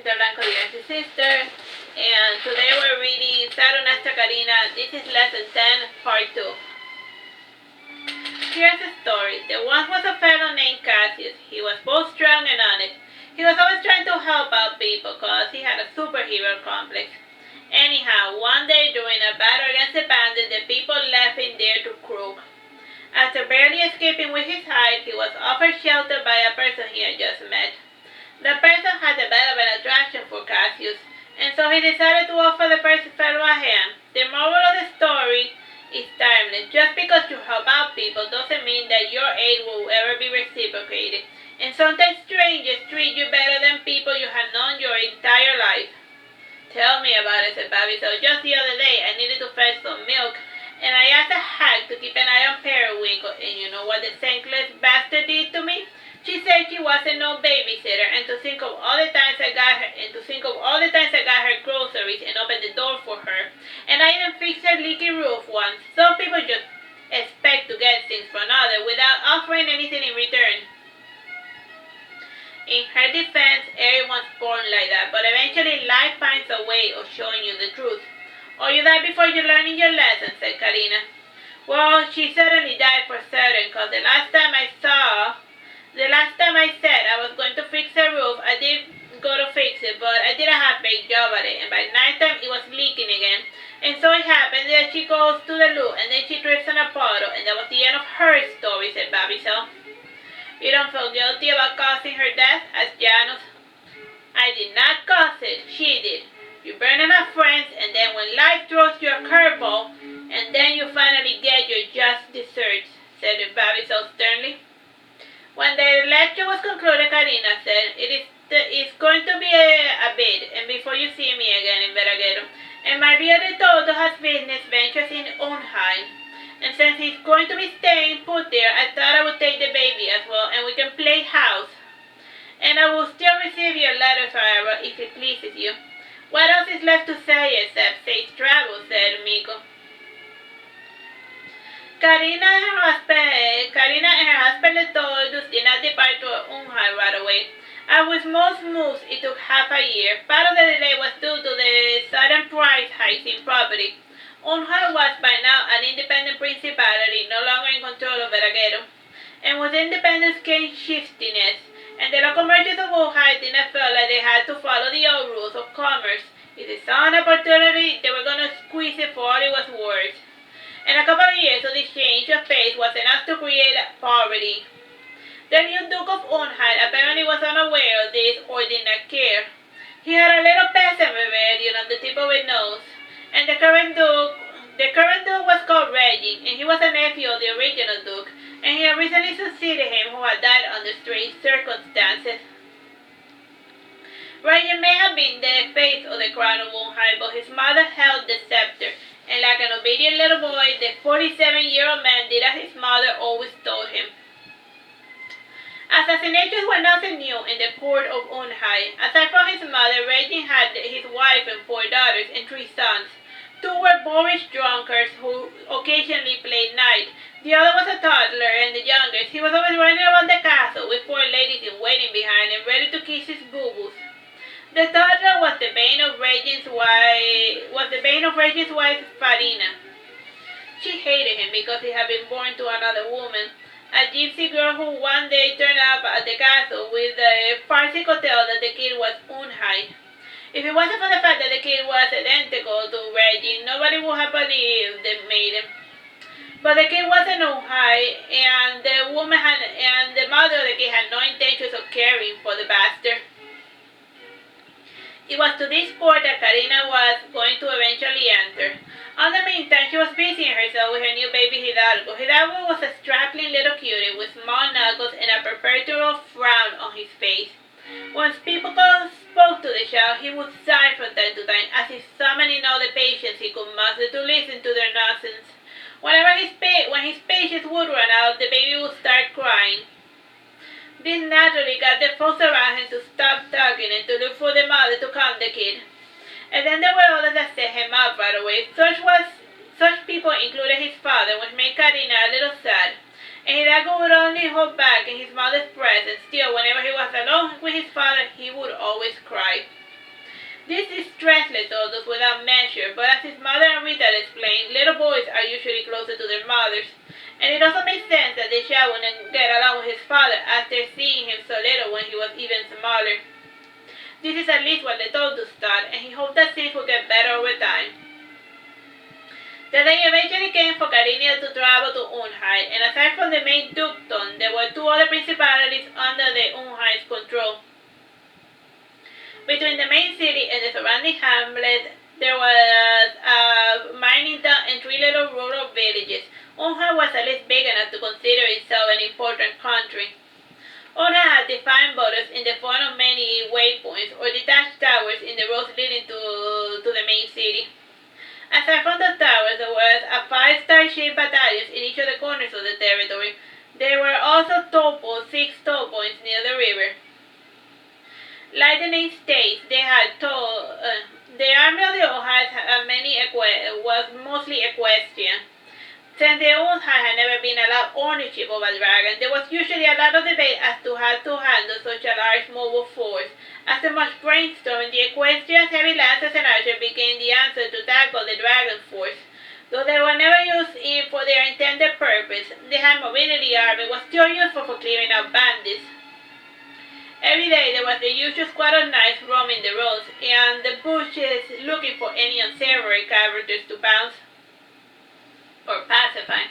His sister, and today we're reading Saturnastra, Karina. This is lesson 10, part 2. Here's the story. There once was a fellow named Cassius. He was both strong and honest. He was always trying to help out people because he had a superhero complex. Anyhow, one day during a battle against the bandits, the people left him there to croak. After barely escaping with his hide, he was offered shelter by a person he had just met. The person had a bit of an attraction for Cassius, and so he decided to offer the fellow a hand. The moral of the story is timeless. Just because you help out people doesn't mean that your aid will ever be reciprocated. And sometimes strangers treat you better than people you have known your entire life. Tell me about it, said Bobby. So just the other day, I needed to fetch some milk, and I asked a hag to keep an eye on Periwinkle, and you know what the thankless bastard did to me? She said she wasn't no babysitter, and to think of all the times I got her groceries and opened the door for her, and I even fixed her leaky roof once. Some people just expect to get things from others without offering anything in return. In her defense, everyone's born like that, but eventually life finds a way of showing you the truth. Or you die before you learn your lesson, said Karina. Well, she certainly died for certain, because the last time I said I was going to fix her roof, I did go to fix it, but I did a half-baked job at it, and by nighttime it was leaking again. And so it happened that she goes to the loo, and then she trips on a puddle, and that was the end of her story, said Babiso. You don't feel guilty about causing her death? Asked Janus. I did not cause it, she did. You burn enough friends, and then when life throws you a curveball, and then you finally get your just desserts, said Babiso sternly. When the lecture was concluded, Karina said, it's going to be a bit, and before you see me again in Veragerung. And Maria de Todo has business ventures in Unheim. And since he's going to be staying put there, I thought I would take the baby as well, and we can play house. And I will still receive your letters, however, if it pleases you. What else is left to say except safe travel, said Miko. Karina and her husband Letodus did not depart to Unheim right away. As with most moves, it took half a year. Part of the delay was due to the sudden price hikes in property. Unheim was by now an independent principality, no longer in control of Veragerung. And with independence came shiftiness, and the local merchants of Unheim did not feel like they had to follow the old rules of commerce. If they saw an opportunity, they were going to squeeze it for all it was worth. And a couple of years of this change of pace was enough to create poverty. The new Duke of Unheim apparently was unaware of this or did not care. He had a little peasant rebellion on the tip of his nose, and the current Duke was called Reggie, and he was a nephew of the original Duke, and he had recently succeeded him who had died under strange circumstances. Reggie may have been the face of the crown of Unheim, but his mother held the scepter. And like an obedient little boy, the 47-year-old man did as his mother always told him. Assassinations were nothing new in the court of Unheim. Aside from his mother, Regin had his wife and 4 daughters and 3 sons. 2 were boorish drunkards who occasionally played knight. The other was a toddler, and the youngest, he was always running around the castle with 4 ladies in waiting behind him, ready to kiss his boo-boos. The toddler was the bane of Regin's wife, Karina. She hated him because he had been born to another woman, a gypsy girl who one day turned up at the castle with the farcical tale that the kid was Unheim. If it wasn't for the fact that the kid was identical to Regin, nobody would have believed the maiden. But the kid wasn't Unheim, and the mother of the kid had no intentions of caring for the bastard. It was to this court that Karina was going to eventually enter. In the meantime, she was busying herself with her new baby Hidalgo. Hidalgo was a strapping little cutie with small knuckles and a perpetual frown on his face. When people spoke to the child, he would sigh from time to time, as if summoning all the patience he could muster to listen to their nonsense. When his patience would run out, the baby would start crying. This naturally got the folks around him to stop talking and to look for the mother to calm the kid. And then there were others that set him up right away. Such people included his father, which made Karina a little sad. And Hidalgo would only hold back in his mother's presence. Still, whenever he was alone with his father, he would always cry. brothers. And it also makes sense that the child wouldn't get along with his father after seeing him so little when he was even smaller. This is at least what the Toadus thought, and he hoped that things would get better over time. The day eventually came for Karina to travel to Unhai, and aside from the main dukedom, there were two other principalities under the Unhai's control. Between the main city and the surrounding hamlets, there was a mining town and three little rural villages. Unhai was at least big enough to consider itself an important country. Unhai had defined borders in the form of many waypoints or detached towers in the roads leading to the main city. Aside from the towers, there was a 5-star shaped battalions in each of the corners of the territory. There were also topos, 6 toll points near the river. Like the name states, the army of the Unhai was mostly equestrian. Since the Unhai had never been allowed ownership of a dragon, there was usually a lot of debate as to how to handle such a large mobile force. After much brainstorming, the equestrians, heavy lancers, and archers became the answer to tackle the dragon force. Though they were never used for their intended purpose, the high mobility army was still useful for clearing out bandits. Every day there was the usual squad of knights roaming the roads and the bushes looking for any unsavory characters to pounce or pacify.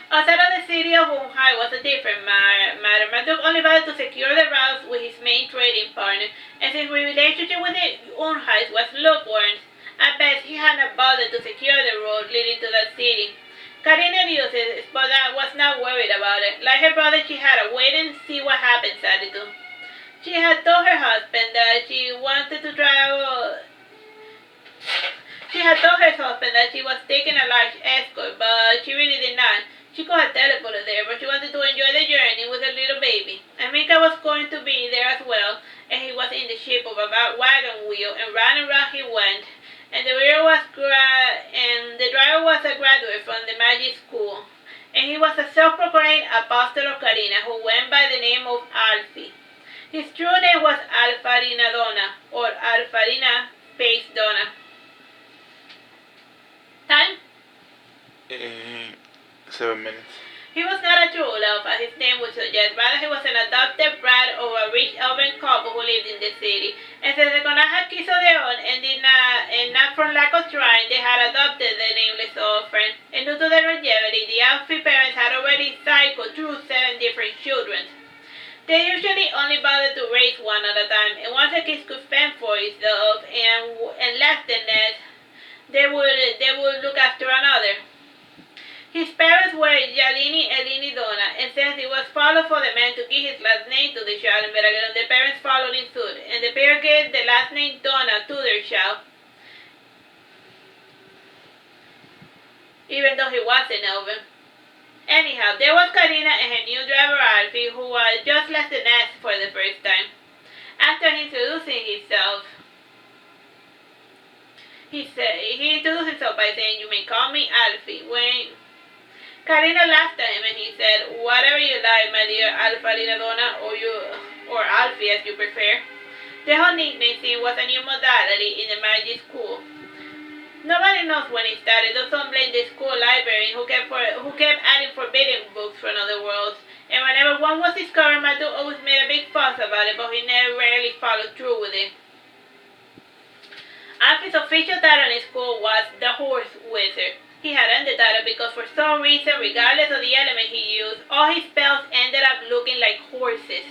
Outside of the city of Unhai was a different matter. Marduke only bothered to secure the routes with his main trading partner, and since his relationship with the Unhais was lukewarm, at best he had not bothered to secure the road leading to that city. Karina knew this, but was not worried about it. Like her brother, she had a wait and see what happens attitude. She had told her husband that she wanted to travel. She had told her husband that she was taking a large escort, but she really did not. She could have teleported there, but she wanted to enjoy the journey with her little baby. And Mika was going to be there as well, and he was in the shape of a wagon wheel, and round and round he went. And the driver was a graduate from the magic school, and he was a self-proclaimed apostle of Karina who went by the name of Artsy. His true name was Alfarina Donna, or Alfarina Space Donna. Time? 7 minutes. He was not a true love, as his name would suggest. Rather, he was an adopted brat of a rich elven couple who lived in the city. And since the Konaha quiso their own and not from lack of trying, they had adopted the nameless orphan. And due to their longevity, the Alfie parents had already cycled through 7 different children. They usually only bothered to raise one at a time, and once a kid could fend for himself and left the nest, they would look after another. His parents were Jalini and Elini Donna, and since it was followed for the man to give his last name to the child in Veragerung, the parents followed in suit, and the pair gave the last name Donna to their child, even though he wasn't elven. Anyhow, there was Karina and her new driver Alfie, who just left the nest for the first time. After introducing himself, he introduced himself by saying, "You may call me Alfie." When Karina laughed at him and he said, "Whatever you like, my dear Alfarina Donna, or Alfie as you prefer." The whole nickname thing was a new modality in the magic school. Nobody knows when it started, though some blame the school librarian who kept adding forbidden books from other worlds. And whenever one was discovered, Marduke always made a big fuss about it, but he never really followed through with it. Alfie's official title in school was the Horse Wizard. He had earned the title because for some reason, regardless of the element he used, all his spells ended up looking like horses.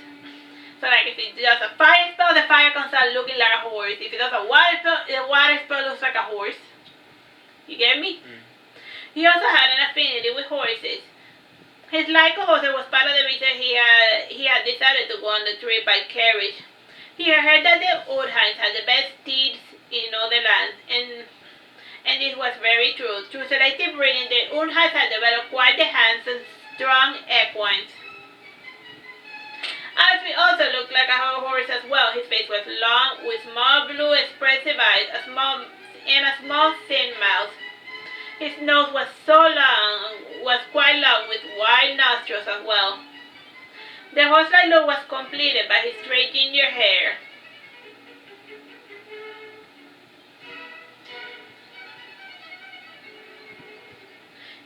So like if he does a fire spell, the fire comes out looking like a horse. If he does a water spell, the water spell looks like a horse. You get me? He also had an affinity with horses. His like of horses was part of the reason he had decided to go on the trip by carriage. He had heard that the Unhais had the best steeds in all the lands, and this was very true. Through selective breeding, the Unhais had developed quite the handsome, strong equines. Alfie also looked like a horse as well. His face was long, with small blue expressive eyes, and a small thin mouth. His nose was quite long, with wide nostrils as well. The horse-like look was completed by his straight ginger hair.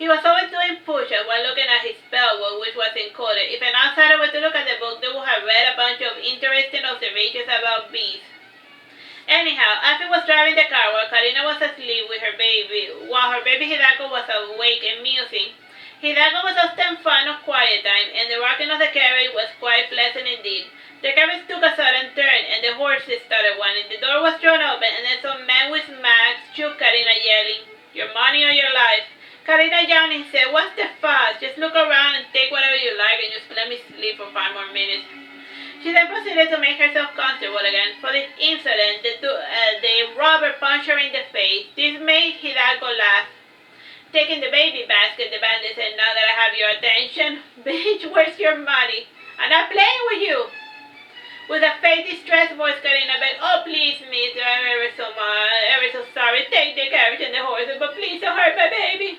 He was always doing push-ups while looking at his spellbook, which was encoded. If an outsider were to look at the book, they would have read a bunch of interesting observations about bees. Anyhow, Alfie was driving the car while Karina was asleep with her baby, while her baby Hidako was awake and musing. Hidako was often fond of quiet time, and the rocking of the carriage was quite pleasant indeed. The carriage took a sudden turn, and the horses started whining. The door was thrown open, and then some man with masks shook Karina, yelling, "Your money or your life." Karina yawned and said, "What's the fuss? Just look around and take whatever you like, and just let me sleep for 5 more minutes." She then proceeded to make herself comfortable again. For this incident, the robber punched her in the face. This made Hidako laugh. Taking the baby basket, the bandit said, "Now that I have your attention, bitch, where's your money? I'm not playing with you." With a faint, distressed voice, Karina begged, "Oh, please, miss, I'm ever so sorry. Take the carriage and the horses, but please don't hurt my baby."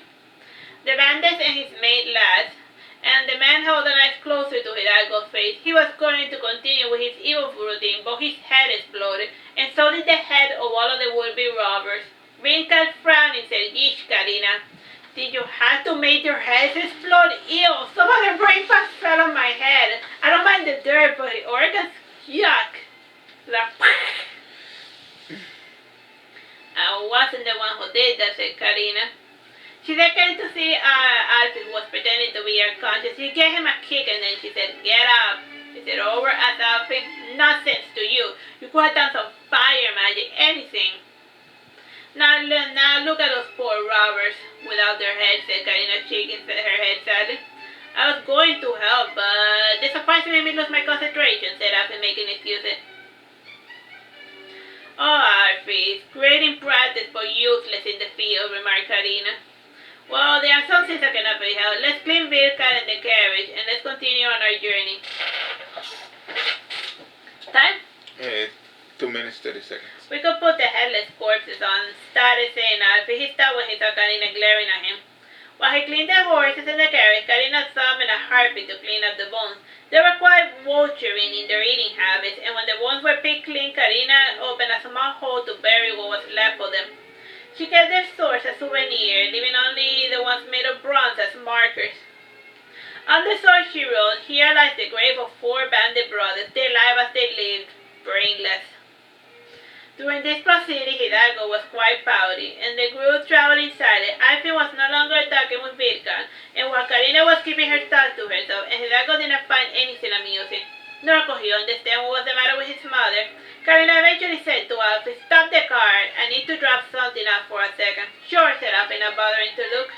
The bandit and his mate laughed, and the man held a knife closer to Hidalgo's face. He was going to continue with his evil routine, but his head exploded, and so did the head of all of the would-be robbers. Rinka frowned and said, "Yeesh, Karina. Did you have to make your heads explode? Ew, some of the brain parts fell on my head. I don't mind the dirt, but the organs, yuck." "I wasn't the one who did that," said Karina. She then came to see Alfie, who was pretending to be unconscious. She gave him a kick, and then she said, "Get up." Is it over? Asked Alfie. "Nonsense to you. You could have done some fire magic, anything." Now look at those poor robbers without their heads," said Karina, shaking her head sadly. "I was going to help, but the surprise made me lose my concentration," said Alfie, making excuses. "Oh, Alfie, it's great in practice, but useless in the field," remarked Karina. "Well, there are some things that cannot be helped. Let's clean Vilka and the carriage, and let's continue on our journey." Time? 2 minutes, 30 seconds. "We could put the headless corpses on," started saying Alfie. He stopped when he saw Karina glaring at him. While he cleaned the horses and the carriage, Karina summoned a harpy to clean up the bones. They were quite vulturine in their eating habits, and when the bones were picked clean, Karina opened a small hole to bury what was left of them. She kept their swords as souvenirs, leaving only the ones made of bronze as markers. On the sword she wrote, "Here lies the grave of 4 bandit brothers, they live as they lived, brainless." During this proceeding, Hidalgo was quite pouty, and the group traveled in silence. Alfie was no longer talking with Vilkan, and while Karina was keeping her thoughts to herself, and Hidalgo did not find anything amusing, nor could he understand what was the matter with his mother, Karina eventually said to Alfie, "Stop the car, I need to drop something off for a second." "Sure," said Alfie, not bothering to look.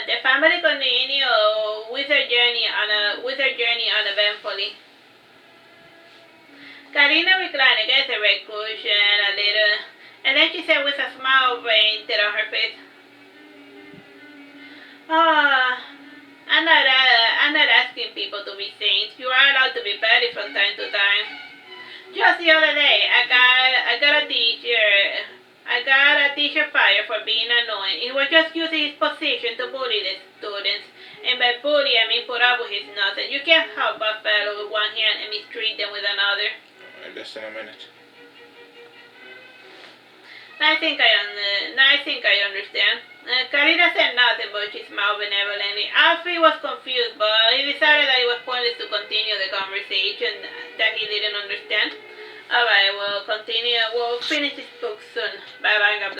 The family continued with their journey uneventfully. Karina reclined against the red cushion a little, and then she said with a smile painted on her face, I'm not asking people to be saints. You are allowed to be petty from time to time. Just the other day, I got a teacher fired for being annoying. He was just using his position to bully the students. And by bully, I mean put up with his nonsense. You can't help a fellow with one hand and mistreat them with another. Less than a minute. I think I understand. Karina said nothing, but she smiled benevolently. Alfie was confused, but he decided that it was pointless to continue the conversation that he didn't understand. Alright, we'll finish this book soon. Bye bye, God bless.